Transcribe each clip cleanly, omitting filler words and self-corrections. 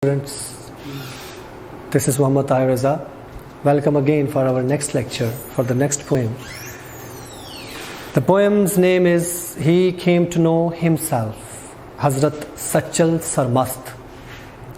Students, this is Muhammad Tahir Raza. Welcome again for our next lecture, for the next poem. The poem's name is He Came to Know Himself. Hazrat Sachal Sarmast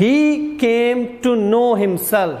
He came to know himself.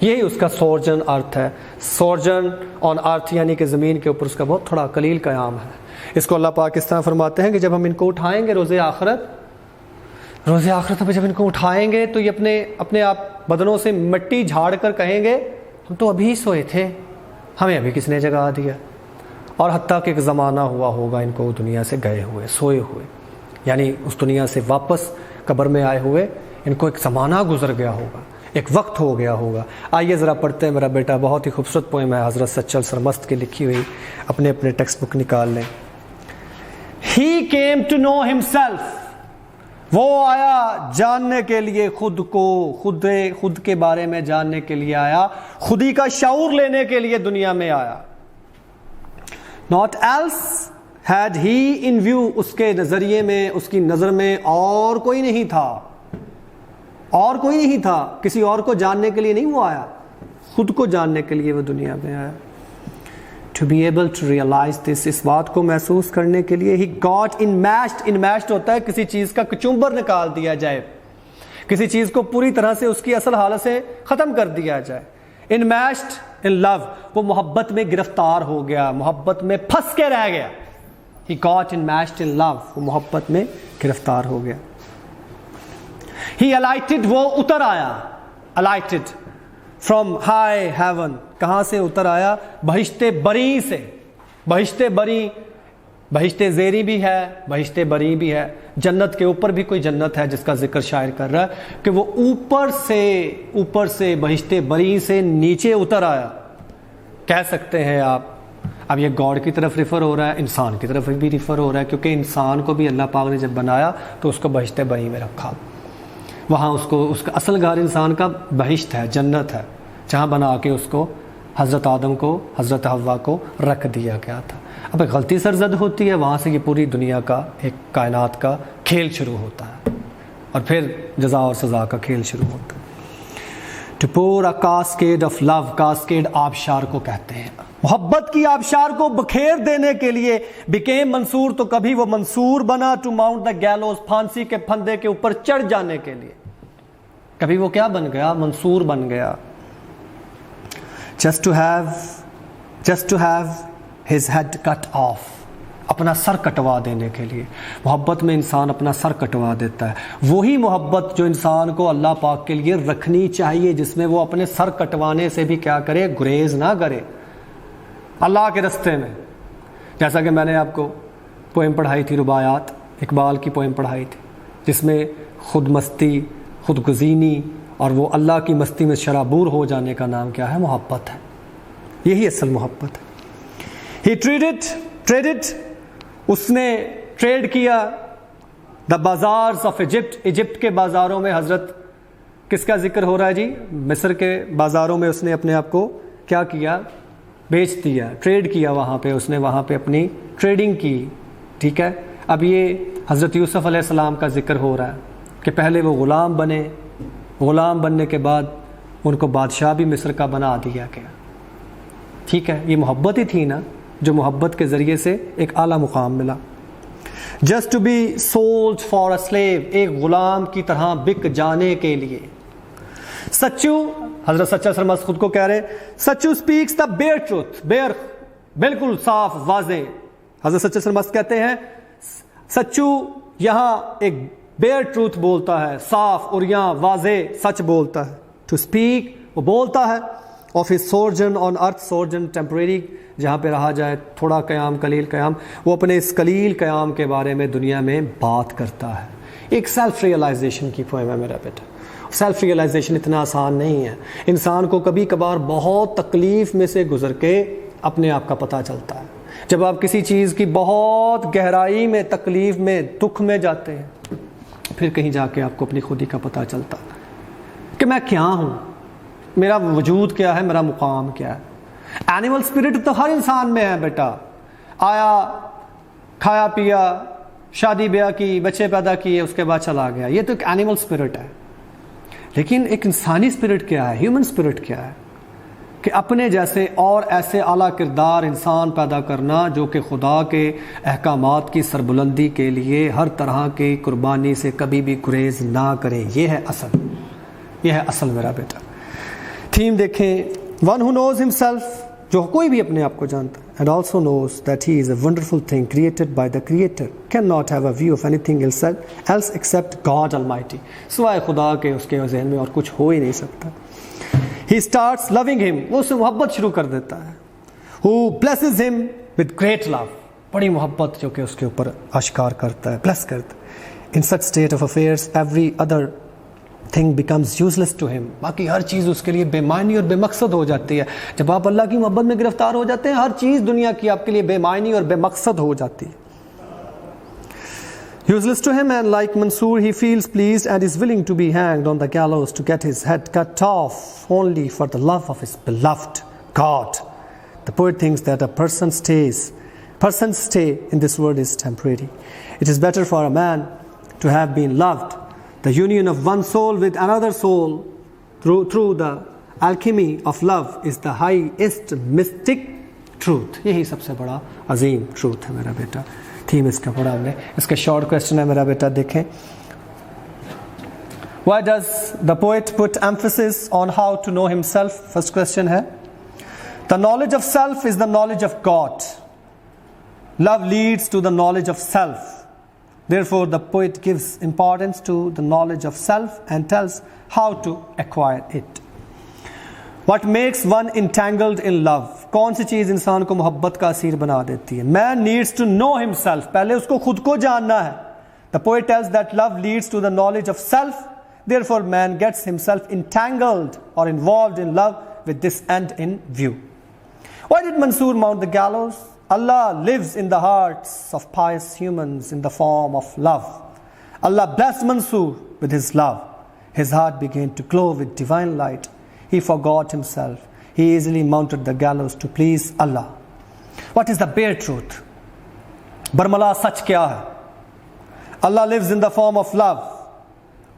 یہی اس کا سورجن ارتھ ہے. سورجن آن ارتھ یعنی کہ زمین کے اوپر اس کا بہت تھوڑا قلیل قیام ہے. اس کو اللہ پاک اس طرح فرماتے ہیں کہ جب ہم ان کو اٹھائیں گے روز آخرت میں جب ان کو اٹھائیں گے تو یہ اپنے آپ بدنوں سے مٹی جھاڑ کر کہیں گے ہم تو ابھی سوئے تھے, ہمیں ابھی کس نے جگا دیا. اور حتیٰ کہ ایک زمانہ ہوا ہوگا ان کو دنیا سے گئے ہوئے, سوئے ہوئے, یعنی اس دنیا سے واپس قبر میں آئے ہوئے ان کو ایک زمانہ گزر گیا ہوگا, ایک وقت ہو گیا ہوگا. آئیے ذرا پڑھتے ہیں. میرا بیٹا بہت ہی خوبصورت پوئم ہے حضرت سچل سرمست کی لکھی ہوئی, اپنے ٹیکسٹ بک نکال لیں. He came to know himself. وہ آیا جاننے کے لیے خود کو, خود کے بارے میں جاننے کے لیے آیا, خودی کا شعور لینے کے لیے دنیا میں آیا. Not else had he in view. اس کے نظریے میں, اس کی نظر میں اور کوئی نہیں تھا, کسی اور کو جاننے کے لیے نہیں وہ آیا, خود کو جاننے کے لیے وہ دنیا میں آیا. To be able to realize this, اس بات کو محسوس کرنے کے لیے he got enmeshed ہوتا ہے کسی چیز کا کچمبر نکال دیا جائے, کسی چیز کو پوری طرح سے اس کی اصل حالت سے ختم کر دیا جائے. enmeshed in love, وہ محبت میں گرفتار ہو گیا, محبت میں پھنس کے رہ گیا. he got enmeshed in love, وہ محبت میں گرفتار ہو گیا. he alighted, وہ اتر آیا, alighted from high heaven, کہاں سے اتر آیا؟ بہشت بری سے. بہشت زیری بھی ہے, بہشت بری بھی ہے. جنت کے اوپر بھی کوئی جنت ہے جس کا ذکر شاعر کر رہا ہے کہ وہ اوپر سے بہشت بری سے نیچے اتر آیا. کہہ سکتے ہیں آپ, اب یہ گاڈ کی طرف ریفر ہو رہا ہے, انسان کی طرف بھی ریفر ہو رہا ہے, کیونکہ انسان کو بھی اللہ پاک نے جب بنایا تو اس کو بہشت بری میں رکھا. وہاں اس کا اصل گھر انسان کا بہشت ہے, جنت ہے, جہاں بنا کے اس کو حضرت آدم کو, حضرت حوا کو رکھ دیا گیا تھا. اب ایک غلطی سرزد ہوتی ہے, وہاں سے یہ پوری دنیا کا, ایک کائنات کا کھیل شروع ہوتا ہے, اور پھر جزا اور سزا کا کھیل شروع ہوتا ہے. To pour a cascade of love, cascade آبشار کو کہتے ہیں, محبت کی آبشار کو بکھیر دینے کے لیے. became منصور, تو کبھی وہ منصور بنا. to mount the gallows, پھانسی کے پھندے کے اوپر چڑھ جانے کے لیے. کبھی وہ کیا بن گیا؟ منصور بن گیا. just to have his head cut off, اپنا سر کٹوا دینے کے لیے. محبت میں انسان اپنا سر کٹوا دیتا ہے. وہی محبت جو انسان کو اللہ پاک کے لیے رکھنی چاہیے, جس میں وہ اپنے سر کٹوانے سے بھی کیا کرے؟ گریز نہ کرے اللہ کے رستے میں. جیسا کہ میں نے آپ کو پوئم پڑھائی تھی, رباعیات, اقبال کی پوئم پڑھائی تھی, جس میں خود مستی, خود گزینی اور وہ اللہ کی مستی میں شرابور ہو جانے کا نام کیا ہے؟ محبت ہے. یہی اصل محبت ہے. He traded, اس نے ٹریڈ کیا. the bazaars of Egypt, Egypt کے بازاروں میں. حضرت کس کا ذکر ہو رہا ہے جی؟ مصر کے بازاروں میں اس نے اپنے آپ کو کیا کیا؟ بیچ دیا, ٹریڈ کیا. وہاں پہ اس نے وہاں پہ اپنی ٹریڈنگ کی. ٹھیک ہے. اب یہ حضرت یوسف علیہ السلام کا ذکر ہو رہا ہے کہ پہلے وہ غلام بنے, غلام بننے کے بعد ان کو بادشاہ بھی مصر کا بنا دیا گیا. ٹھیک ہے. یہ محبت ہی تھی نا, جو محبت کے ذریعے سے ایک اعلیٰ مقام ملا. just to be sold for a slave, ایک غلام کی طرح بک جانے کے لیے. سچو, حضرت سچا سرمست خود کو کہہ رہے سچو speaks the bare truth, bare بالکل صاف واضح. حضرت سچا سرمست کہتے ہیں سچو یہاں ایک bare truth بولتا ہے, صاف اور یہاں واضح سچ بولتا ہے. to speak, وہ بولتا ہے of his sojourn on earth, sojourn temporary, جہاں پہ رہا جائے, تھوڑا قیام, قلیل قیام. وہ اپنے اس قلیل قیام کے بارے میں دنیا میں بات کرتا ہے. ایک سیلف ریئلائزیشن کی پوئم ہے میرا بیٹا. سیلف ریئلائزیشن اتنا آسان نہیں ہے. انسان کو کبھی کبھار بہت تکلیف میں سے گزر کے اپنے آپ کا پتہ چلتا ہے. جب آپ کسی چیز کی بہت گہرائی میں, تکلیف میں, دکھ میں جاتے ہیں, پھر کہیں جا کے آپ کو اپنی خودی کا پتہ چلتا کہ میں کیا ہوں, میرا وجود کیا ہے, میرا مقام کیا ہے. اینیمل اسپرٹ تو ہر انسان میں ہے بیٹا. آیا, کھایا پیا, شادی بیاہ کی, بچے پیدا کیے, اس کے بعد چلا گیا. یہ تو ایک اینیمل اسپرٹ ہے. لیکن ایک انسانی اسپرٹ کیا ہے؟ ہیومن اسپرٹ کیا ہے؟ کہ اپنے جیسے اور ایسے اعلیٰ کردار انسان پیدا کرنا جو کہ خدا کے احکامات کی سربلندی کے لیے ہر طرح کی قربانی سے کبھی بھی گریز نہ کرے. یہ ہے اصل, یہ ہے اصل میرا بیٹا. تھیم دیکھیں, ون ہو نوز ہمسیلف, جو کوئی بھی اپنے آپ کو جانتا ہے, and also knows that he is a wonderful thing created by the creator, cannot have a view of anything else except God Almighty, سوائے خدا کے اس کے ذہن میں اور کچھ ہو ہی نہیں سکتا. He starts loving him, وہ اسے محبت شروع کر دیتا ہے. Who blesses him with great love, بڑی محبت جو کہ اس کے اوپر اشکار کرتا ہے, bless کرتا ہے. In such state of affairs every other thing becomes useless to him, باقی ہر چیز اس کے لیے بے معنی اور بے مقصد ہو جاتی ہے. جب آپ اللہ کی محبت میں گرفتار ہو جاتے ہیں, ہر چیز دنیا کی آپ کے لیے بے معنی اور بے مقصد ہو جاتی ہے. Useless to him, and like Mansoor he feels pleased and is willing to be hanged on the gallows to get his head cut off only for the love of his beloved God. The poet thinks that a person's stay in this world is temporary. It is better for a man to have been loved. The union of one soul with another soul through the alchemy of love is the highest mystic truth. یہی سب سے بڑا عظیم truth ہے میرا بیٹا. Theme اس کا پڑھا ہم نے. اس کے شارٹ کویسچن ہے میرا بیٹا, دیکھیں. Why does the poet put emphasis on how to know himself? First question ہے, the knowledge of self is the knowledge of God. Love leads to the knowledge of self. Therefore, the poet gives importance to the knowledge of self and tells how to acquire it. What makes one entangled in love? کون سی چیز انسان کو محبت کا اسیر بنا دیتی ہے؟ Man needs to know himself. پہلے اس کو خود کو جاننا ہے. The poet tells that love leads to the knowledge of self. Therefore, man gets himself entangled or involved in love with this end in view. Why did Mansoor mount the gallows? Allah lives in the hearts of pious humans in the form of love. Allah blessed Mansoor with his love. His heart began to glow with divine light. He forgot himself. He easily mounted the gallows to please Allah. What is the bare truth? برملا سچ کیا ہے؟ Allah lives in the form of love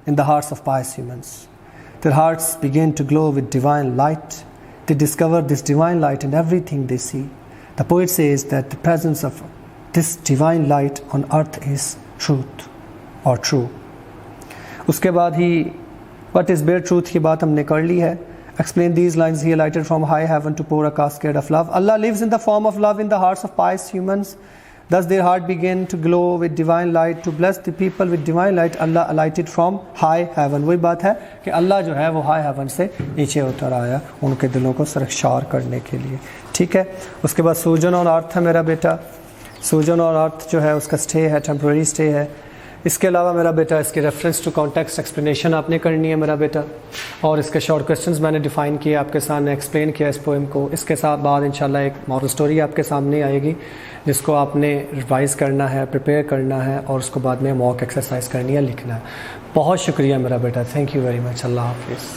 in the hearts of pious humans. Their hearts begin to glow with divine light. They discover this divine light in everything they see. The poet says that the presence of this divine light on earth is truth or true. اس کے بعد ہی what is bare truth کی بات ہم نے کر لی ہے. Explain these lines he alighted from high heaven to pour a cascade of love. Allah lives in the form of love in the hearts of pious humans. Thus their heart began to glow with divine light. To bless the people with divine light, Allah alighted from high heaven. وہی بات ہے کہ اللہ جو ہے وہ high heaven سے نیچے اتر آیا ان کے دلوں کو سرشار کرنے کے لیے. ٹھیک ہے. اس کے بعد سوجن اور ارتھ ہے میرا بیٹا. سوجن اور ارتھ جو ہے اس کا اسٹے ہے, ٹیمپرری اسٹے ہے. اس کے علاوہ میرا بیٹا اس کی ریفرنس ٹو کانٹیکسٹ ایکسپلینیشن آپ نے کرنی ہے میرا بیٹا, اور اس کے شارٹ کویسچنز میں نے ڈیفائن کیے, آپ کے سامنے ایکسپلین کیا اس پوئم کو. اس کے ساتھ بعد انشاءاللہ ایک مورل سٹوری آپ کے سامنے آئے گی جس کو آپ نے ریوائز کرنا ہے, پریپیئر کرنا ہے, اور اس کو بعد میں موک ایکسرسائز کرنی ہے, لکھنا ہے. بہت شکریہ میرا بیٹا, تھینک یو ویری مچ. اللہ حافظ.